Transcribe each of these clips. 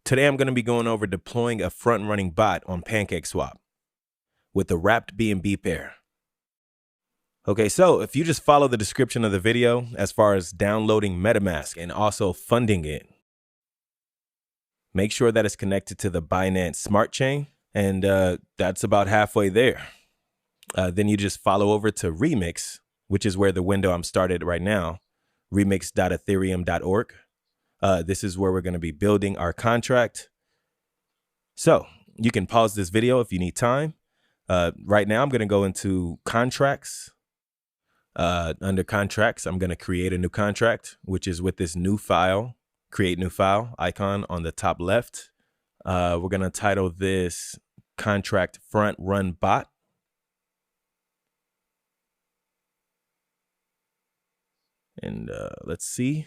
Today I'm going to be going over deploying a front-running bot on PancakeSwap with the wrapped BNB pair. Okay, so if you just follow the description of the video as far as downloading MetaMask and also funding it, make sure that it's connected to the Binance Smart Chain, and that's about halfway there. Then you just follow over to Remix, which is where the window I'm started right now, remix.ethereum.org. This is where we're going to be building our contract. So you can pause this video if you need time. Right now, I'm going to go into contracts. Under contracts, I'm going to create a new contract, which is with this new file, create new file icon on the top left. We're going to title this contract front run bot. And let's see.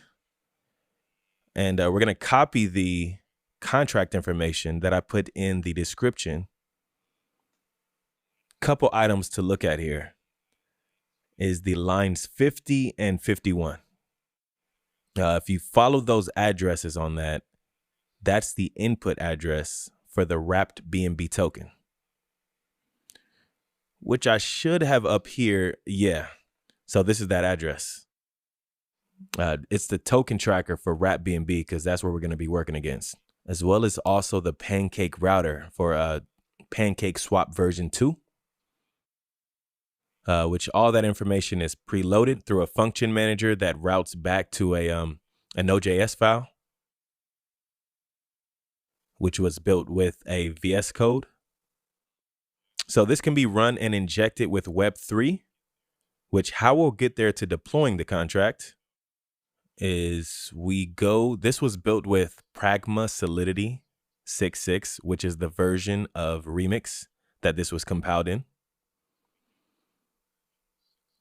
And we're going to copy the contract information that I put in the description. Couple items to look at here is the lines 50 and 51. If you follow those addresses on that, that's the input address for the wrapped BNB token, which I should have up here. Yeah. So this is that address. It's the token tracker for wrapped BNB because that's where we're going to be working against, as well as also the Pancake router for PancakeSwap version 2. Which all that information is preloaded through a function manager that routes back to a Node.js file, which was built with a VS Code. So this can be run and injected with Web3, which how we'll get there to deploying the contract is this was built with Pragma Solidity 6.6, which is the version of Remix that this was compiled in.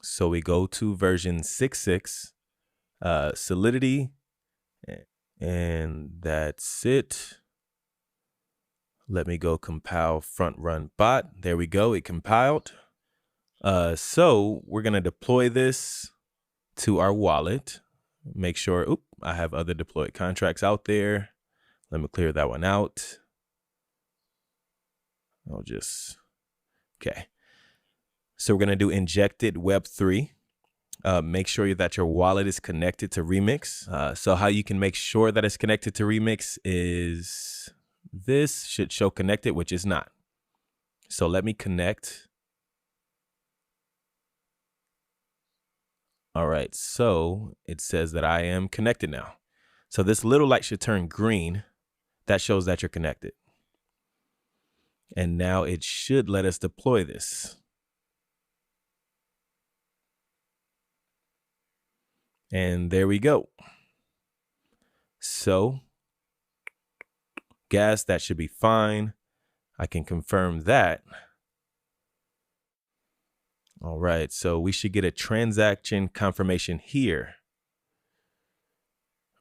So we go to version 6.6, Solidity, and that's it. Let me go compile front run bot. There we go. It compiled. So we're going to deploy this to our wallet. Make sure, I have other deployed contracts out there. Let me clear that one out. Okay. So we're going to do injected Web3. Make sure that your wallet is connected to Remix. So how you can make sure that it's connected to Remix is this should show connected, which is not. So let me connect. All right, so it says that I am connected now. So this little light should turn green. That shows that you're connected. And now it should let us deploy this. And there we go. So gas, that should be fine. I can confirm that. All right, so we should get a transaction confirmation here,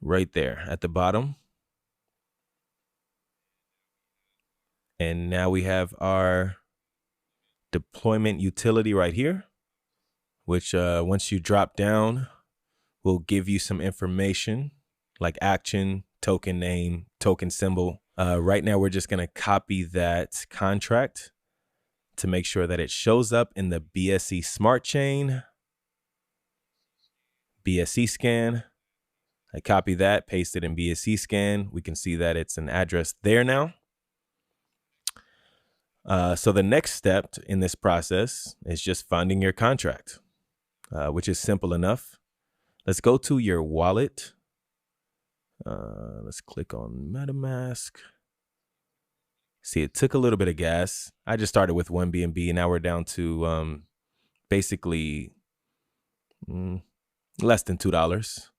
right there at the bottom. And now we have our deployment utility right here, which once you drop down, will give you some information like action, token name, token symbol. Right now, we're just going to copy that contract to make sure that it shows up in the Bsc Smart Chain, BSC scan. I copy that, paste it in BSC scan. We can see that it's an address there now. So the next step in this process is just funding your contract, which is simple enough. Let's go to your wallet. Let's click on MetaMask. See, it took a little bit of gas. I just started with 1 BNB, and now we're down to basically less than $2.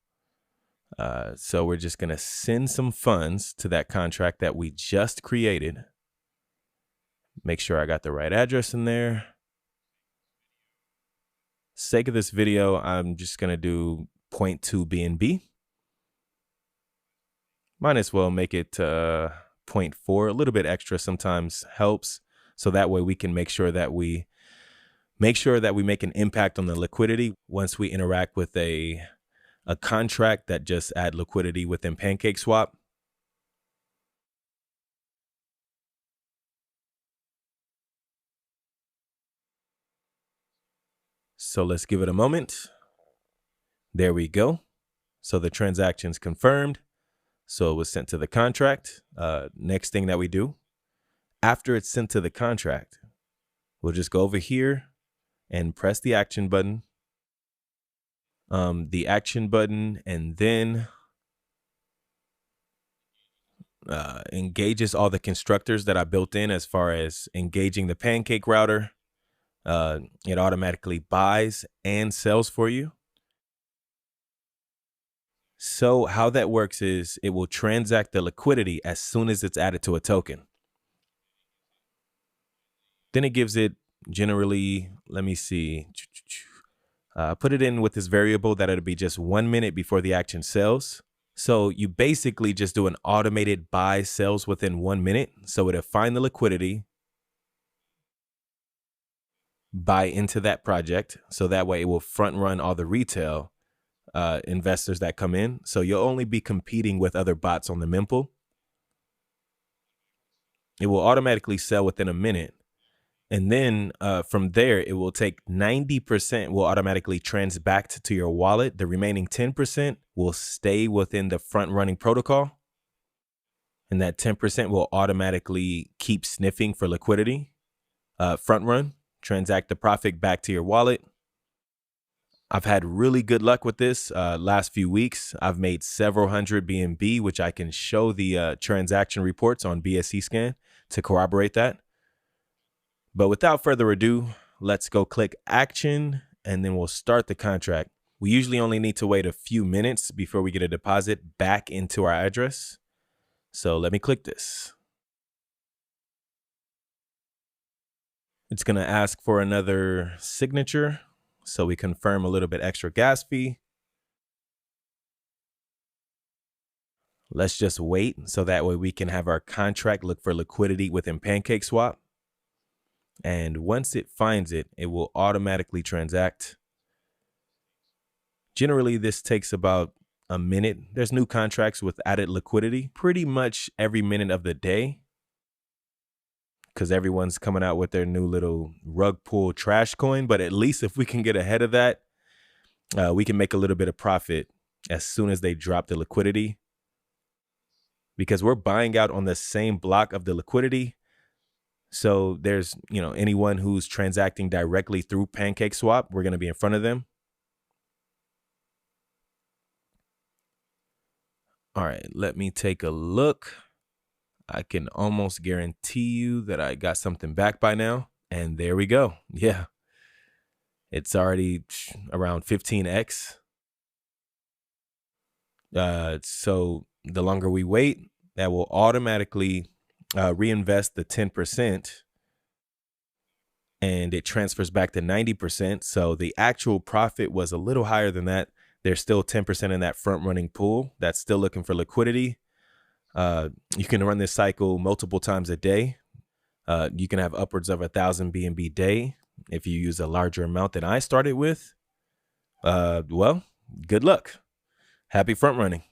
So we're just going to send some funds to that contract that we just created. Make sure I got the right address in there. Sake of this video, I'm just going to do 0.2 BNB. Might as well make it 0.4. A little bit extra sometimes helps. So that way we can make sure that we make an impact on the liquidity once we interact with a contract that just add liquidity within PancakeSwap. So let's give it a moment. There we go. So the transaction's confirmed. So it was sent to the contract. Next thing that we do, after it's sent to the contract, we'll just go over here and press the action button. The action button, and then engages all the constructors that I built in as far as engaging the pancake router. It automatically buys and sells for you. So how that works is it will transact the liquidity as soon as it's added to a token. Then it gives it generally, let me see, put it in with this variable that it'll be just 1 minute before the action sells. So you basically just do an automated buy sells within 1 minute. So it'll find the liquidity, buy into that project. So that way it will front run all the retail investors that come in. So you'll only be competing with other bots on the mempool. It will automatically sell within a minute. And then from there, it will take 90% will automatically transact to your wallet. The remaining 10% will stay within the front running protocol. And that 10% will automatically keep sniffing for liquidity. Front run, transact the profit back to your wallet. I've had really good luck with this last few weeks. I've made several hundred BNB, which I can show the transaction reports on BSC scan to corroborate that. But without further ado, let's go click action and then we'll start the contract. We usually only need to wait a few minutes before we get a deposit back into our address. So let me click this. It's going to ask for another signature. So we confirm a little bit extra gas fee. Let's just wait so that way we can have our contract look for liquidity within PancakeSwap. And once it finds it, it will automatically transact. Generally, this takes about a minute. There's new contracts with added liquidity pretty much every minute of the day, because everyone's coming out with their new little rug pull trash coin. But at least if we can get ahead of that, we can make a little bit of profit as soon as they drop the liquidity, because we're buying out on the same block of the liquidity. So there's, anyone who's transacting directly through PancakeSwap, we're going to be in front of them. All right, let me take a look. I can almost guarantee you that I got something back by now. And there we go. Yeah, it's already around 15x. So the longer we wait, that will automatically reinvest the 10%, and it transfers back to 90%. So the actual profit was a little higher than that. There's still 10% in that front running pool that's still looking for liquidity. You can run this cycle multiple times a day. You can have upwards of 1,000 BNB day if you use a larger amount than I started with. Well, good luck. Happy front running.